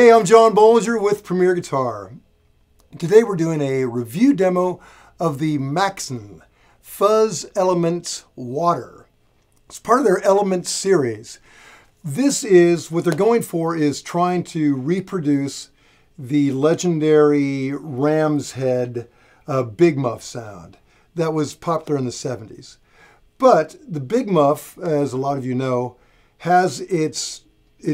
Hey, I'm John Bollinger with Premier Guitar. Today we're doing a review demo of the Maxon Fuzz Elements Water. It's part of their Elements series. This is, what they're going for is trying to reproduce the legendary ram's head Big Muff sound that was popular in the 70s. But the Big Muff, as a lot of you know, has its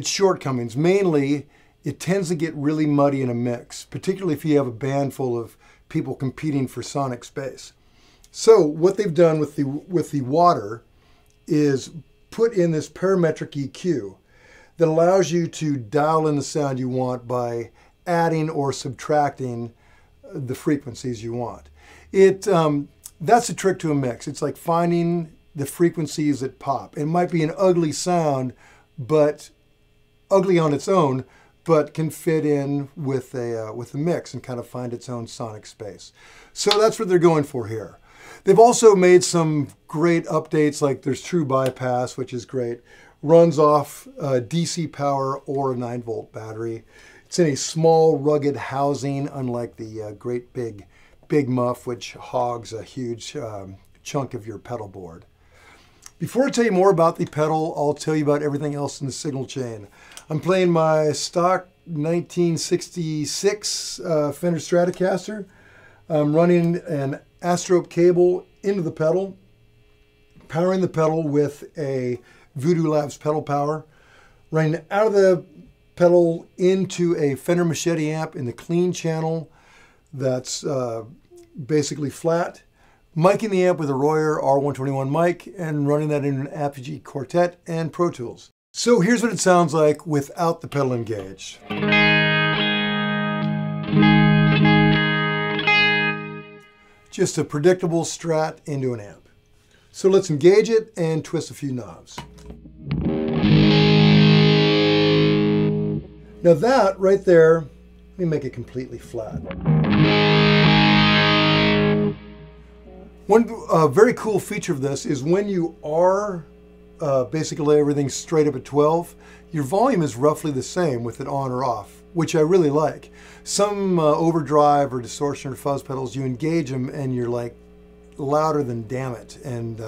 shortcomings. Mainly, it tends to get really muddy in a mix, particularly if you have a band full of people competing for sonic space. So what they've done with the water is put in this parametric EQ that allows you to dial in the sound you want by adding or subtracting the frequencies you want. That's a trick to a mix. It's like finding the frequencies that pop. It might be an ugly sound, but ugly on its own, but can fit in with a mix and kind of find its own sonic space. So that's what they're going for here. They've also made some great updates, like there's true bypass, which is great. Runs off DC power or a 9-volt battery. It's in a small, rugged housing, unlike the great big Muff, which hogs a huge chunk of your pedal board. Before I tell you more about the pedal, I'll tell you about everything else in the signal chain. I'm playing my stock 1966 Fender Stratocaster. I'm running an Astrope cable into the pedal, powering the pedal with a Voodoo Labs pedal power, running out of the pedal into a Fender Machete amp in the clean channel that's basically flat, micing the amp with a Royer R121 mic and running that in an Apogee Quartet and Pro Tools. So here's what it sounds like without the pedal engaged. Just a predictable Strat into an amp. So let's engage it and twist a few knobs. Now that right there, let me make it completely flat. One very cool feature of this is when you are basically everything straight up at 12, your volume is roughly the same with it on or off, which I really like. Some overdrive or distortion or fuzz pedals, you engage them and you're like louder than damn it and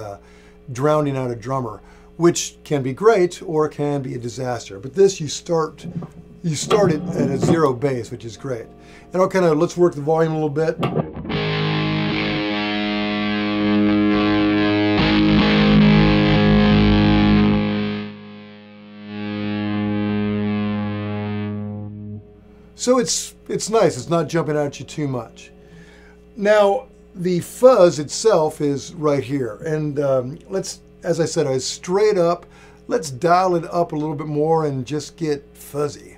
drowning out a drummer, which can be great or can be a disaster. But this, you start it at a zero bass, which is great. And let's work the volume a little bit. So it's nice, it's not jumping at you too much. Now, the fuzz itself is right here. And as I said, I was straight up. Let's dial it up a little bit more and just get fuzzy.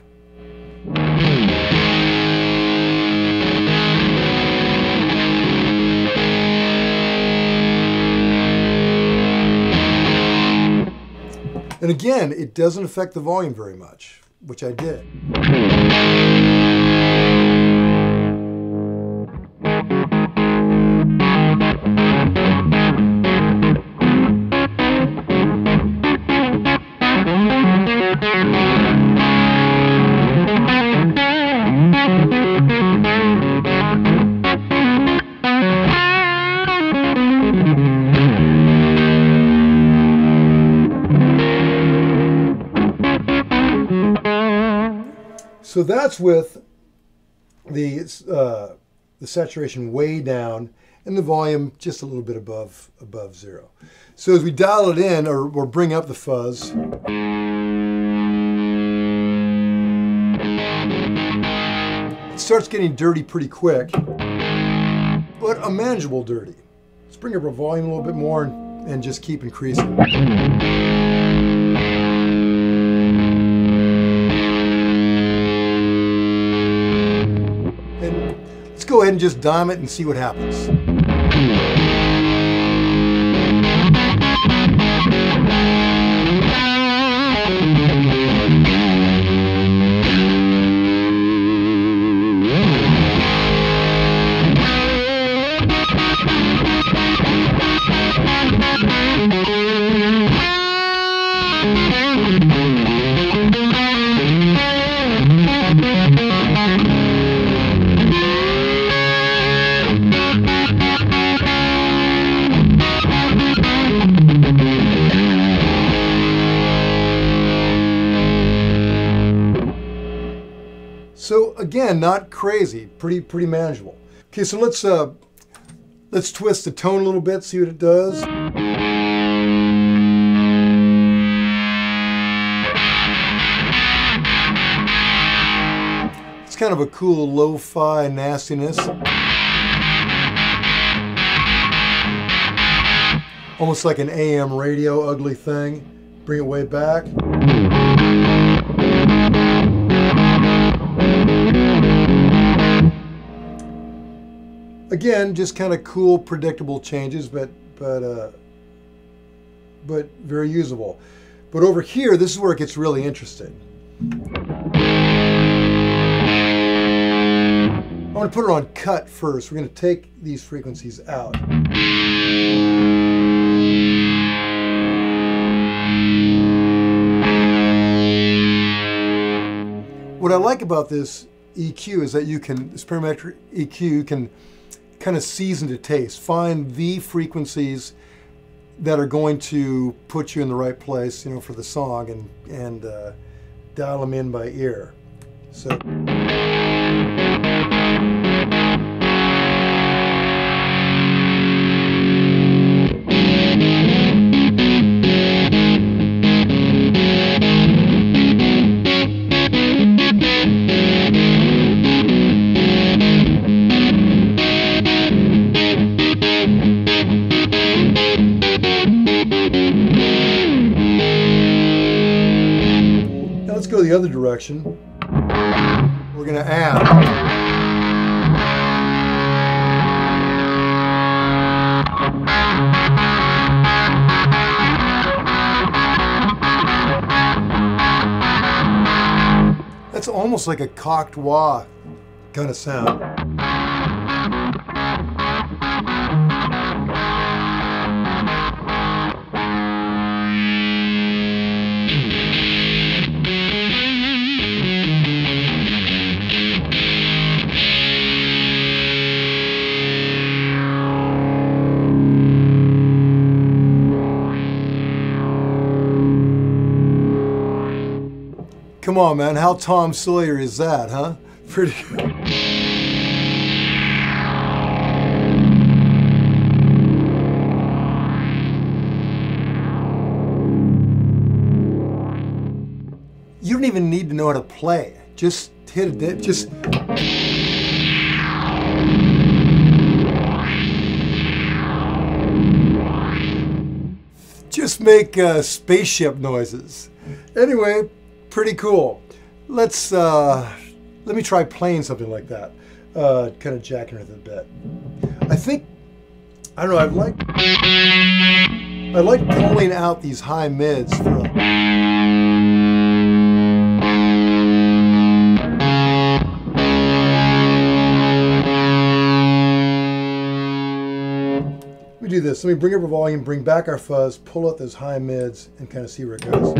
And again, it doesn't affect the volume very much, which I did. So that's with the saturation way down and the volume just a little bit above zero. So as we dial it in or bring up the fuzz, it starts getting dirty pretty quick, but a manageable dirty. Let's bring up our volume a little bit more and just keep increasing. Let's go ahead and just dime it and see what happens. again, not crazy, pretty manageable. Okay, so let's twist the tone a little bit, see what it does. It's kind of a cool lo-fi nastiness. Almost like an AM radio ugly thing. Bring it way back. Again, just kind of cool, predictable changes, but very usable. But over here, this is where it gets really interesting. I'm going to put it on cut first. We're going to take these frequencies out. What I like about this EQ is that this parametric EQ, you can kind of season to taste. Find the frequencies that are going to put you in the right place, you know, for the song, and dial them in by ear. So. Let's go the other direction. We're going to add. That's almost like a cocked wah kind of sound. Come on, man, how Tom Sawyer is that, huh? Pretty good. You don't even need to know how to play. Just hit it, just make spaceship noises. Anyway, pretty cool. Let me try playing something like that. Kind of jacking it a bit. I don't know, I like pulling out these high mids for a, let me do this. Let me bring up our volume, bring back our fuzz, pull out those high mids, and kind of see where it goes.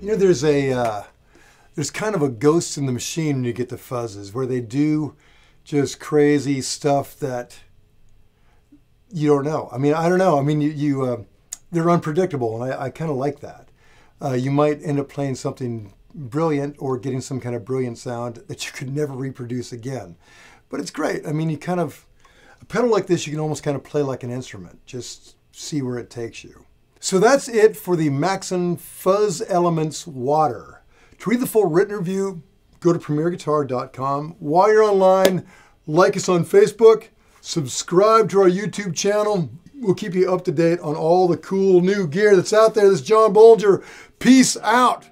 You know, there's kind of a ghost in the machine when you get the fuzzes, where they do just crazy stuff that you don't know. I mean, I don't know. I mean, they're unpredictable, and I kind of like that. You might end up playing something brilliant or getting some kind of brilliant sound that you could never reproduce again. But it's great. I mean, a pedal like this, you can almost kind of play like an instrument. Just see where it takes you. So that's it for the Maxon Fuzz Elements Water. To read the full written review, go to premierguitar.com. While you're online, like us on Facebook, subscribe to our YouTube channel. We'll keep you up to date on all the cool new gear that's out there. This is John Bollinger. Peace out.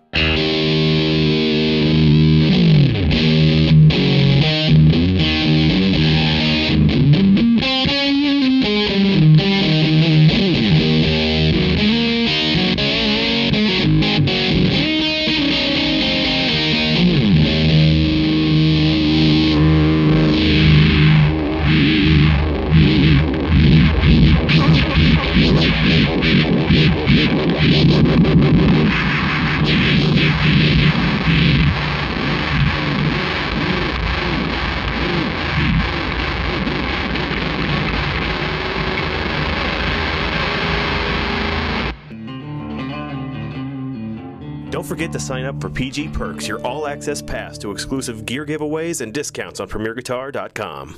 Don't forget to sign up for PG Perks, your all-access pass to exclusive gear giveaways and discounts on PremierGuitar.com.